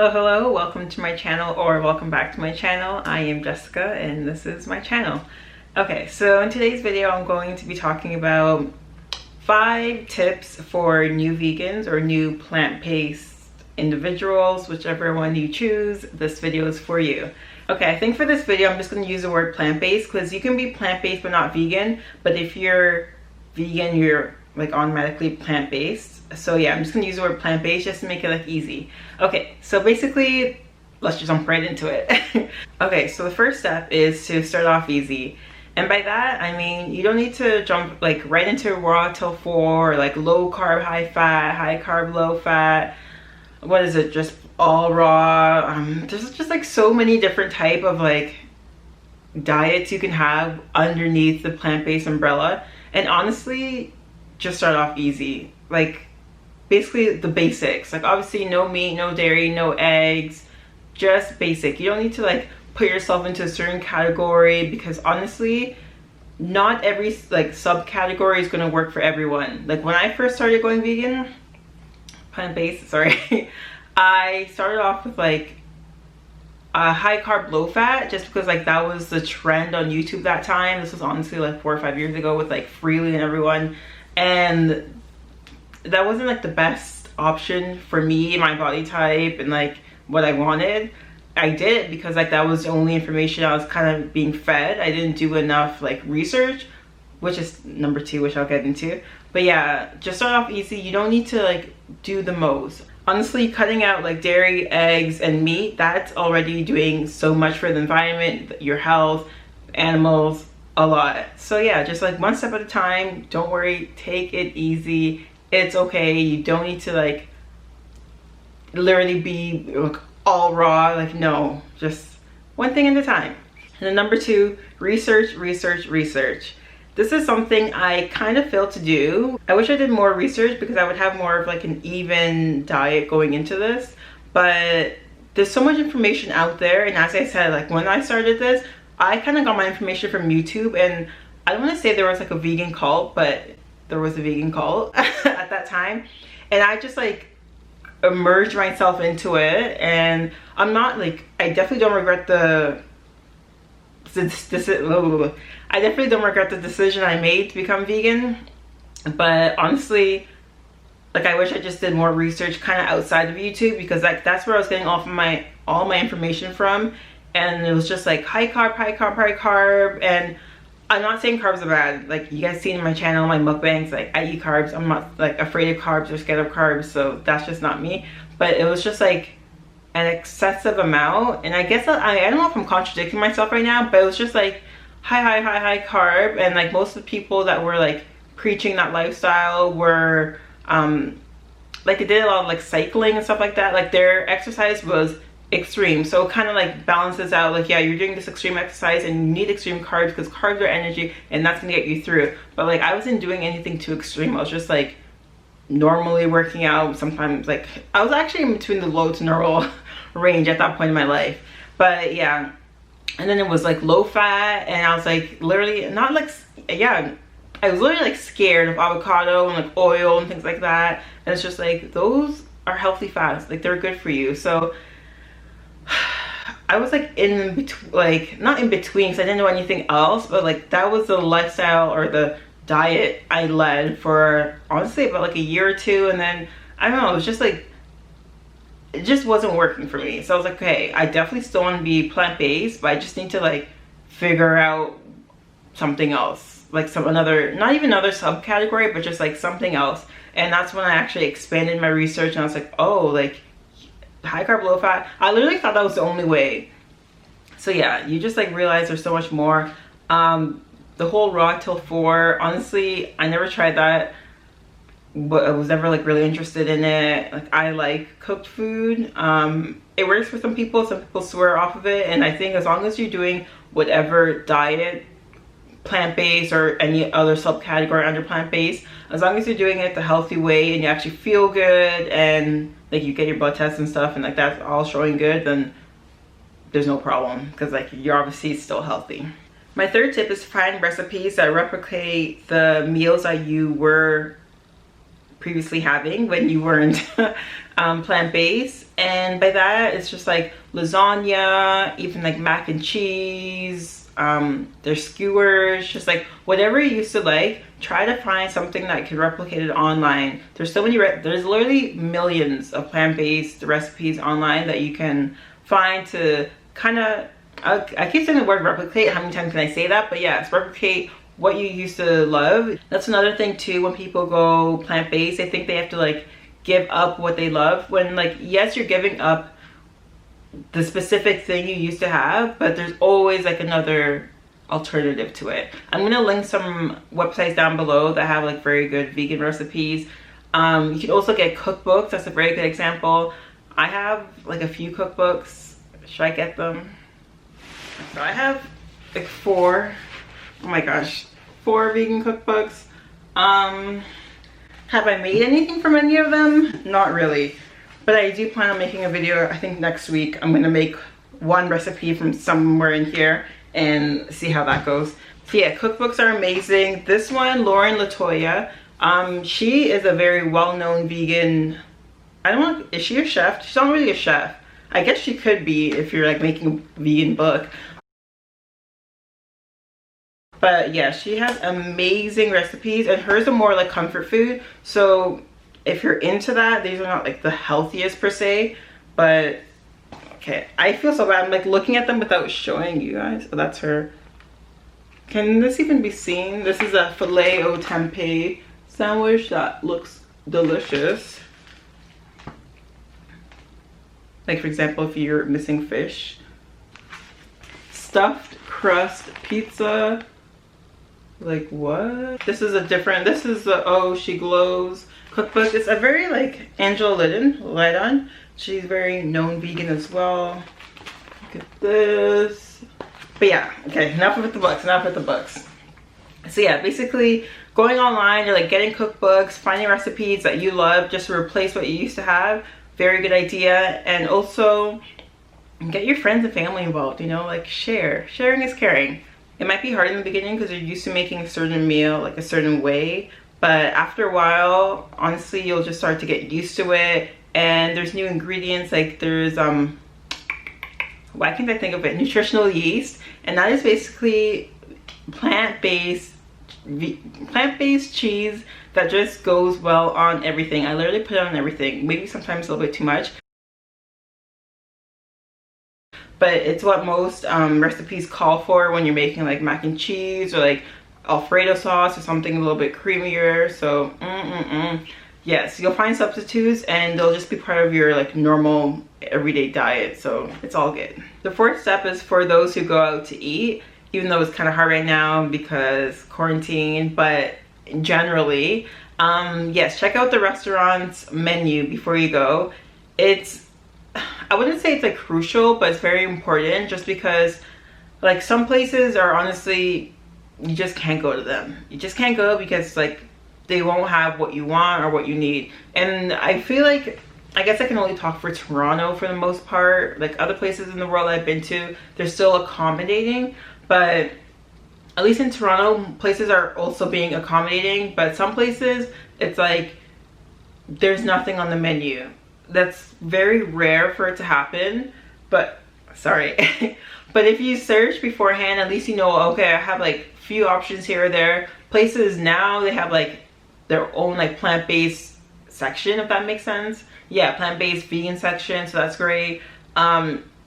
Hello, welcome to my channel, or welcome back to my channel. I am Jessica and this is my channel. Okay, so in today's video I'm going to be talking about 5 tips for new vegans or new plant-based individuals, whichever one you choose. This video is for you. Okay, I think for this video I'm just going to use the word plant-based because you can be plant-based but not vegan, but if you're vegan you're like automatically plant-based. So yeah, I'm just gonna use the word plant-based just to make it like easy. Okay, so basically let's just jump right into it. Okay, so the first step is to start off easy, and by that I mean you don't need to jump like right into raw till 4 or like low carb high fat, high carb low fat. What is it, just all raw? There's just like so many different type of like diets you can have underneath the plant-based umbrella, and honestly just start off easy. Like basically the basics, like obviously no meat, no dairy, no eggs, just basic. You don't need to like put yourself into a certain category because honestly not every like subcategory is going to work for everyone. Like when I first started going vegan, plant-based, sorry, I started off with like a high carb low fat just because like that was the trend on YouTube that time. This was honestly like 4 or 5 years ago with like Freely and everyone, and that wasn't like the best option for me, my body type, and like what I wanted. I did it because like that was the only information I was kind of being fed. I didn't do enough like research, which is number 2, which I'll get into. But yeah, just start off easy. You don't need to like do the most. Honestly, cutting out like dairy, eggs, and meat, that's already doing so much for the environment, your health, animals, a lot. So yeah, just like one step at a time. Don't worry, take it easy. It's okay. You don't need to like literally be like, all raw. Like no, just one thing at a time. And then number 2, research. This is something I kind of failed to do. I wish I did more research because I would have more of like an even diet going into this, but there's so much information out there. And as I said, like when I started this, I kind of got my information from YouTube, and I don't want to say there was like a vegan cult, but there was a vegan cult at that time, and I just like immersed myself into it. And I'm not like, I definitely don't regret I definitely don't regret the decision I made to become vegan, but honestly like I wish I just did more research kind of outside of YouTube, because like that's where I was getting all my information from, and it was just like high carb. And I'm not saying carbs are bad. Like you guys seen in my channel, my mukbangs, like I eat carbs. I'm not like afraid of carbs or scared of carbs, so that's just not me. But it was just like an excessive amount, and I guess I don't know if I'm contradicting myself right now, but it was just like high carb. And like most of the people that were like preaching that lifestyle were like they did a lot of like cycling and stuff like that. Like their exercise was extreme, so it kind of like balances out. Like yeah, you're doing this extreme exercise and you need extreme carbs because carbs are energy and that's gonna get you through. But like I wasn't doing anything too extreme. I was just like normally working out. Sometimes like I was actually in between the low to normal range at that point in my life. But yeah, and then it was like low fat, and I was like literally not like, yeah, I was literally like scared of avocado and like oil and things like that. And it's just like those are healthy fats, like they're good for you. So I was like in between, like not in between because I didn't know anything else, but like that was the lifestyle or the diet I led for honestly about like a year or 2, and then I don't know, it was just like it just wasn't working for me. So I was like, okay, I definitely still want to be plant-based, but I just need to like figure out something else, like not even another subcategory, but just like something else. And that's when I actually expanded my research, and I was like, oh, like high carb low fat. I literally thought that was the only way. So yeah, you just like realize there's so much more. The whole raw till 4, honestly I never tried that, but I was never like really interested in it. Like I like cooked food. It works for some people swear off of it, and I think as long as you're doing whatever diet, plant-based or any other subcategory under plant-based, as long as you're doing it the healthy way and you actually feel good and like you get your blood tests and stuff and like that's all showing good, then there's no problem, because like you're obviously still healthy. My third tip is to find recipes that replicate the meals that you were previously having when you weren't plant-based. And by that, it's just like lasagna, even like mac and cheese, there's skewers, just like whatever you used to like. Try to find something that could replicate it online. There's so many, there's literally millions of plant-based recipes online that you can find to kind of, I keep saying the word replicate, how many times can I say that? But yeah, it's replicate what you used to love. That's another thing too, when people go plant-based, they think they have to like give up what they love, when like, yes, you're giving up the specific thing you used to have, but there's always like another alternative to it. I'm gonna link some websites down below that have like very good vegan recipes. You can also get cookbooks. That's a very good example. I have like a few cookbooks. Should I get them? So I have like 4, oh my gosh, 4 vegan cookbooks. Have I made anything from any of them? Not really, but I do plan on making a video. I think next week I'm gonna make one recipe from somewhere in here and see how that goes. So yeah, cookbooks are amazing. This one, Lauren Latoya, she is a very well-known vegan, I don't know, is she a chef? She's not really a chef. I guess she could be if you're like making a vegan book. But yeah, she has amazing recipes, and hers are more like comfort food. So if you're into that, these are not like the healthiest per se, but okay, I feel so bad. I'm like looking at them without showing you guys. Oh, that's her. Can this even be seen? This is a filet au tempeh sandwich that looks delicious. Like for example, if you're missing fish. Stuffed crust pizza. Like what? This is a different, this is the Oh She Glows cookbook. It's a very like Angela Lydon. She's very known vegan as well. Look at this. But yeah, okay, enough with the books, enough with the books. So yeah, basically going online, you're like getting cookbooks, finding recipes that you love just to replace what you used to have. Very good idea. And also get your friends and family involved, you know, like share. Sharing is caring. It might be hard in the beginning because you're used to making a certain meal like a certain way, but after a while, honestly, you'll just start to get used to it. And there's new ingredients, like there's why can't I think of it, nutritional yeast, and that is basically plant-based cheese that just goes well on everything. I literally put it on everything, maybe sometimes a little bit too much, but it's what most recipes call for when you're making like mac and cheese or like Alfredo sauce or something a little bit creamier. So yes, you'll find substitutes and they'll just be part of your like normal everyday diet, so it's all good. The fourth step is for those who go out to eat, even though it's kind of hard right now because quarantine, but generally, yes, check out the restaurant's menu before you go. I wouldn't say it's like crucial, but it's very important, just because like some places are honestly, you just can't go to them. You just can't go because like they won't have what you want or what you need. And I feel like, I guess I can only talk for Toronto for the most part. Like other places in the world I've been to, they're still accommodating, but at least in Toronto, places are also being accommodating. But some places, it's like there's nothing on the menu. That's very rare for it to happen, but sorry. But if you search beforehand, at least you know, okay, I have like few options here or there. Places now, they have like their own like plant-based section, if that makes sense. Yeah, plant-based vegan section, so that's great.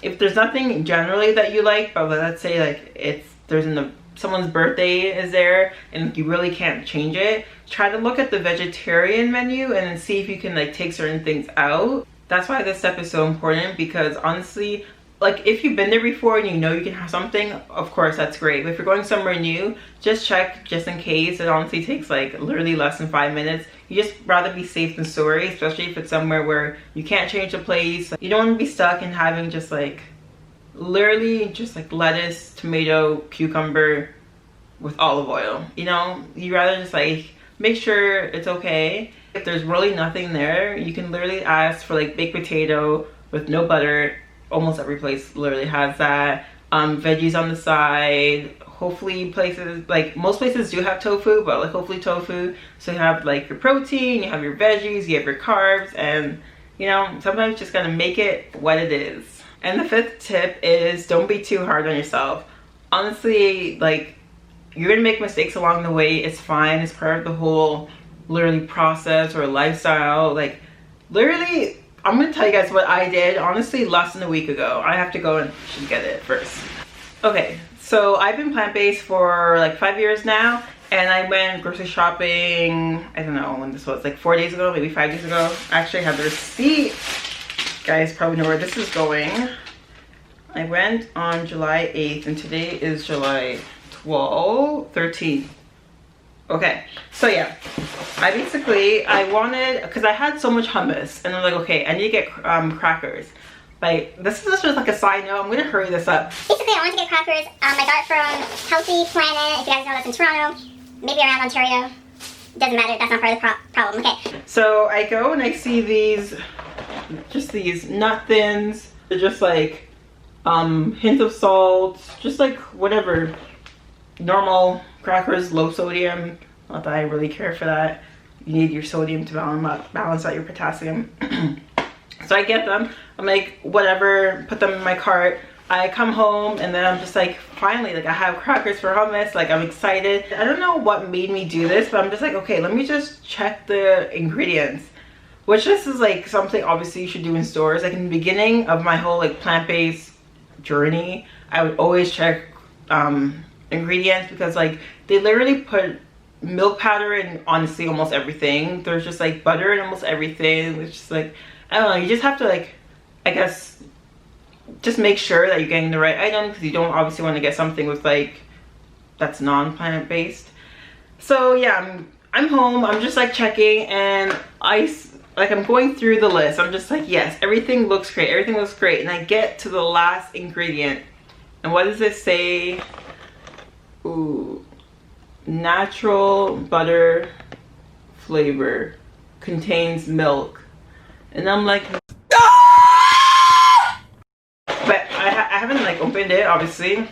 If there's nothing generally that you like, but let's say like someone's birthday is there and you really can't change it, try to look at the vegetarian menu and then see if you can like take certain things out. That's why this step is so important, because honestly, like if you've been there before and you know you can have something, of course that's great. But if you're going somewhere new, just check just in case. It honestly takes like literally less than 5 minutes. You just rather be safe than sorry, especially if it's somewhere where you can't change the place. You don't want to be stuck in having just like literally just like lettuce, tomato, cucumber with olive oil, you know? You rather just like make sure it's okay. If there's really nothing there, you can literally ask for like baked potato with no butter. Almost every place literally has that. Veggies on the side, hopefully places, like most places do have tofu, but like hopefully tofu, so you have like your protein, you have your veggies, you have your carbs, and you know, sometimes you just gotta make it what it is. And the fifth tip is don't be too hard on yourself. Honestly, like, you're gonna make mistakes along the way. It's fine. It's part of the whole literally process or lifestyle. Like, literally, I'm gonna tell you guys what I did honestly less than a week ago. I have to go and should get it first. Okay, so I've been plant-based for like 5 years now, and I went grocery shopping, I don't know when this was, like 4 days ago, maybe 5 days ago. I actually have the receipt. You guys probably know where this is going. I went on July 8th and today is July 13th. Okay, so yeah, I wanted, because I had so much hummus, and I'm like, okay, I need to get crackers. Like, this is just like a side note. I'm gonna hurry this up. Basically, I wanted to get crackers. I got it from Healthy Planet. If you guys know, that's in Toronto, maybe around Ontario. Doesn't matter. That's not part of the problem. Okay. So I go and I see these, just these nut thins. They're just like hint of salt, just like whatever, normal crackers, low sodium. Not that I really care for that. You need your sodium to balance out your potassium. So I get them. I'm like, whatever, put them in my cart. I come home and then I'm just like, finally, like I have crackers for hummus. Like, I'm excited. I don't know what made me do this, but I'm just like, okay, let me just check the ingredients. Which this is like something obviously you should do in stores. Like in the beginning of my whole like plant-based journey, I would always check ingredients, because like they literally put milk powder in honestly almost everything. There's just like butter in almost everything. It's just like, I don't know, you just have to like, I guess, just make sure that you're getting the right item, because you don't obviously want to get something with like, that's non-plant based. So yeah, I'm home, I'm just like checking, and I'm going through the list. I'm just like, yes, everything looks great, everything looks great. And I get to the last ingredient, and what does it say? Ooh, natural butter flavor, contains milk. And I'm like, ah! But I haven't like opened it obviously,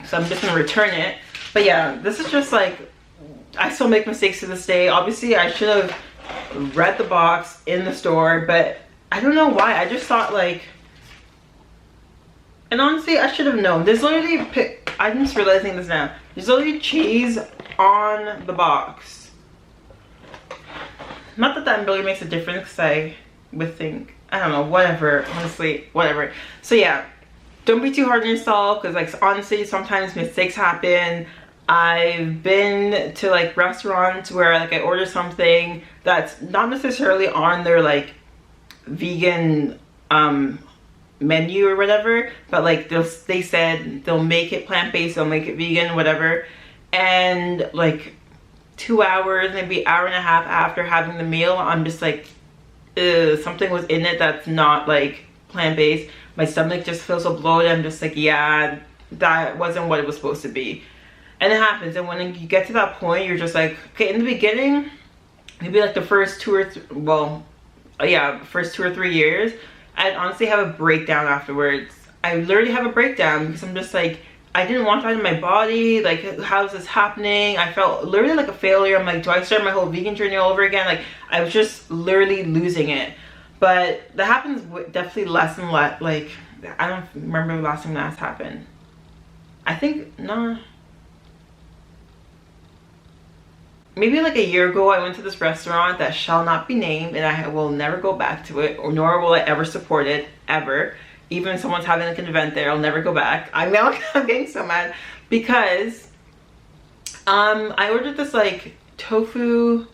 so I'm just gonna return it. But yeah, this is just like, I still make mistakes to this day. Obviously I should have read the box in the store, but I don't know why. I just thought like, and honestly I should have known. There's literally, I'm just realizing this now, there's literally cheese on the box. Not that that really makes a difference, because I would think, I don't know, whatever, honestly, whatever. So yeah, don't be too hard on yourself, because like honestly sometimes mistakes happen. I've been to like restaurants where like I order something that's not necessarily on their like vegan menu or whatever, but like they said they'll make it plant-based, they'll make it vegan, whatever, and like 2 hours, maybe hour and a half after having the meal, I'm just like, something was in it that's not like plant-based. My stomach just feels so bloated. I'm just like, yeah, that wasn't what it was supposed to be. And it happens. And when you get to that point, you're just like, okay, in the beginning, maybe like the first first 2 or 3 years, I'd honestly have a breakdown afterwards. I literally have a breakdown, because I'm just like, I didn't want that in my body. Like, how's this happening? I felt literally like a failure. I'm like, do I start my whole vegan journey all over again? Like, I was just literally losing it. But that happens definitely less and less. Like, I don't remember the last time that's happened. I think, no. Maybe like a year ago, I went to this restaurant that shall not be named, and I will never go back to it, or nor will I ever support it, ever. Even if someone's having like an event there, I'll never go back. I'm getting so mad, because I ordered this like tofu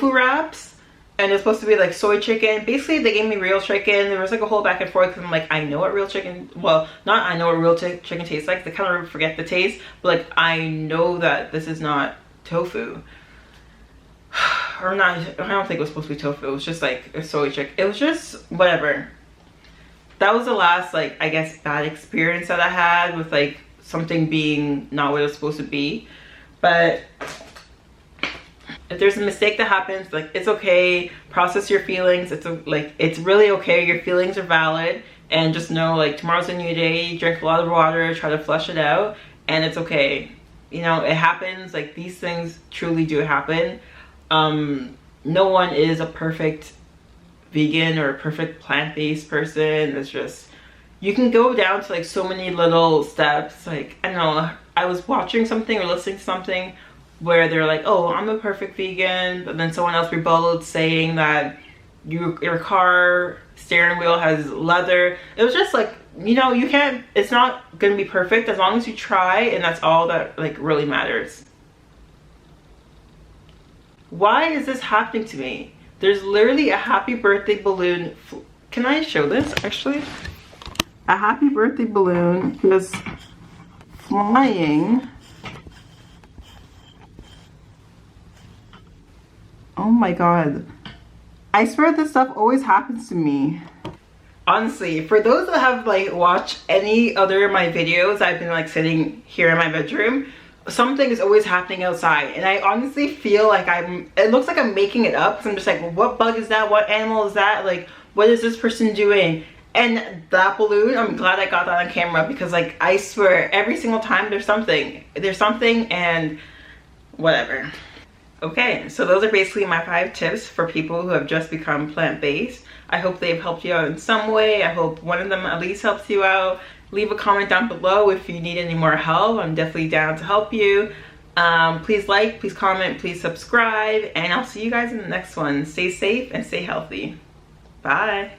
wraps, and it's supposed to be like soy chicken. Basically they gave me real chicken. There was like a whole back and forth, because I'm like, I know what real chicken, well, not I know what real chicken tastes like, I kind of forget the taste, but like I know that this is not tofu. Or not, I don't think it was supposed to be tofu. It was just like a soy chicken. It was just whatever. That was the last, like, I guess, bad experience that I had with like something being not what it was supposed to be. But if there's a mistake that happens, like, it's okay. Process your feelings. It's really okay. Your feelings are valid, and just know like tomorrow's a new day. Drink a lot of water, try to flush it out, and it's okay. You know, it happens. Like, these things truly do happen. No one is a perfect vegan or a perfect plant-based person. It's just, you can go down to like so many little steps. Like, I don't know, I was watching something or listening to something where they're like, oh, I'm a perfect vegan, but then someone else rebutted saying that your car steering wheel has leather. It was just like, you know, you can't, it's not gonna be perfect as long as you try, and that's all that like really matters. Why is this happening to me? There's literally a happy birthday balloon. Can I show this actually? A happy birthday balloon just flying. Oh my god. I swear this stuff always happens to me. Honestly, for those that have like watched any other of my videos, I've been like sitting here in my bedroom. Something is always happening outside, and I honestly feel like it looks like I'm making it up, because I'm just like, well, what bug is that? What animal is that? Like, what is this person doing? And that balloon, I'm glad I got that on camera, because like, I swear every single time there's something and whatever. Okay, so those are basically my 5 tips for people who have just become plant-based. I hope they've helped you out in some way. I hope one of them at least helps you out. Leave a comment down below if you need any more help. I'm definitely down to help you. Please like, please comment, please subscribe, and I'll see you guys in the next one. Stay safe and stay healthy. Bye.